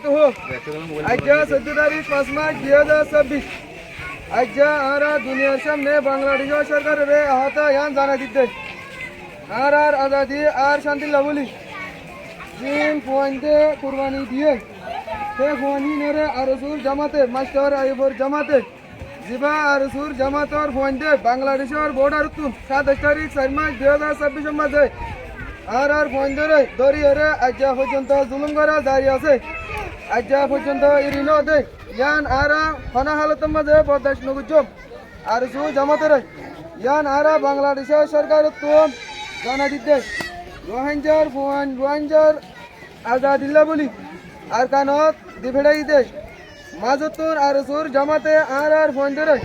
বারাকাতুহু। আজকে 14 তারিখ 5 মাস 2026 আজকে আমরা দুনিয়ার সামনে বাংলাদেশ সরকারের আহত ইয়ান জানা দিতে আর আজাদি আর শান্তি লাভলি জিম পয়েন্টে কুরবানি দিয়ে সে ফোয়ানি নরে আরসুর জামাতে মাস্টার আইবর জামাতে জিবা আরসুর জামাতর পয়েন্টে বাংলাদেশের বর্ডার তুম 27 তারিখ 4 মাস 2026 মাঝে আর পয়েন্টরে দরিয়রে আজা পর্যন্ত জুলুম করা জারি আছে আজা পর্যন্ত ইরিন দে ইয়ান আরা হনা হালতের মাঝে বরদাস্ত নগুজম আরসু জামাতরে ইয়ান আরা বাংলাদেশের সরকার তুম জানা দিতে রোহিঙ্গার আজাদিল্লা বলি আর কানত দিভেড়াই দে মাজতুর আরসুর জামাতে আর পয়েন্টরে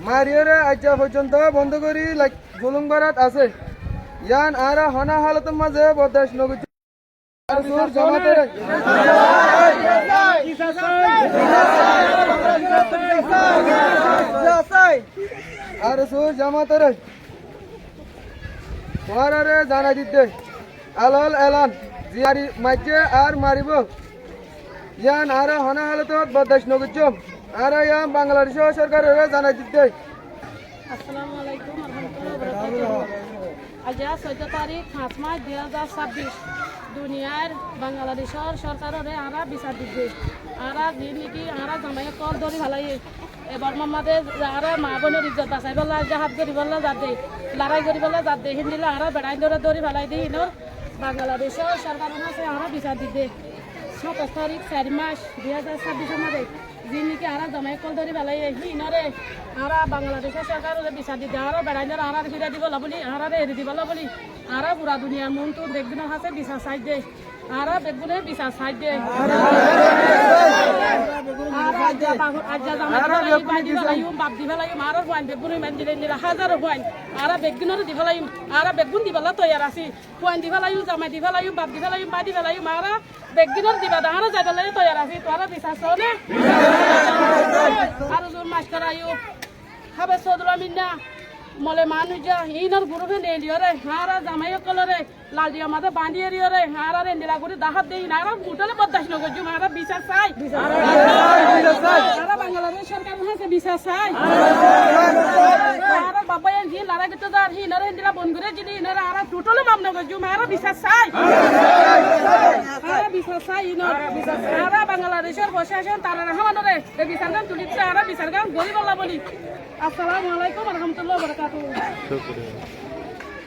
মারিয়রে আজা পর্যন্ত বন্ধ করি জুলুম করাত আছে ইয়ান আরা হনা হালতের মাঝে বরদাস্ত নগুজ আরসুর জামাতে আরসুর জামাতে ওয়ারারে জানা দিতে আলাল এলান জিয়ারি মাইজে আর মারিব ইয়ান আরা হনা হালতত বরদাস্ত নগুজম আর ইয়ান বাংলাদেশ সরকারের জানা দিতে আসসালামু আলাইকুম রহমতুল্লাহ আজ 14 তারিখ 5 মাস 2026 দুনিয়ার বাংলাদেশের সরকারের আরা বিচার দিতে আরা নাকি আরা জামাই কল ধরি ভালাই এবার মামাদের আরা মা বোনের ইজ্জত বাঁচাই বলা জাহাজ করি বলা যাতে লড়াই করি বলা যাতে হিন্দিলে আরা বেড়াই ধরে ধরি ভালাই দিই ইনর বাংলাদেশের সরকারের কাছে আরা বিচার দিতে 27 তারিখ 4 মাস 2026 মাঝে যিনি আরা জামাই কল ধরি ভালাই ইনরে আরা বাংলাদেশের সরকারের বিচার দিতে আরা বেড়াই ধরে আরা ফিরে দিব বলি আরা এড়ি দিব বলি আরা পুরা দুনিয়ার মন তো দেখবিনের কাছে বিচার চাই দে আরা বেগুনের বিচার চাই দে বাপ দিব লাগিম আর পয়েন্ট বেগুনের মান দিলে হাজারো পয়েন্ট আর বেগুনের দিব লাগিম আর বেগুন দিবলা তৈয়ার আছি পয়েন্ট দিব লাগিম জামাই দিব লাগিম বাপ দিব লাগিম বা দিব লাগিম আর বেগুনের দিবা দাহারা যাবে লাগে তৈয়ার আছি তোরা বিচার চলে আর মাস্টার আয়ু খাবে সদরা মিন্না মলে মানুষ যা ইনর গ্রুপে নেলিয়রে হারা জামাই কলরে লাল দিয়া মাথা বাঁধিয়ে রিয়রে হারা রেন্দিলা করে দাহাত দেই নারা মুটলে বদাস নগর জু মারা বিচার চাই হারা বাংলাদেশ সরকার হাসে বিচার চাই হারা বাবা এর জি লারা গতে দার ইনর রেন্দিলা বন করে যদি ইনর হারা টোটালে মাম নগর জু মারা বিচার চাই হারা বিচার চাই ইনর হারা বাংলাদেশের প্রশাসন তারা রহমানরে এই বিচারগান তুলিতে হারা বিচারগান গরিব আল্লাহ বলি আসসালামু আলাইকুম ওয়া রাহমাতুল্লাহি ওয়া বারাকাতুহু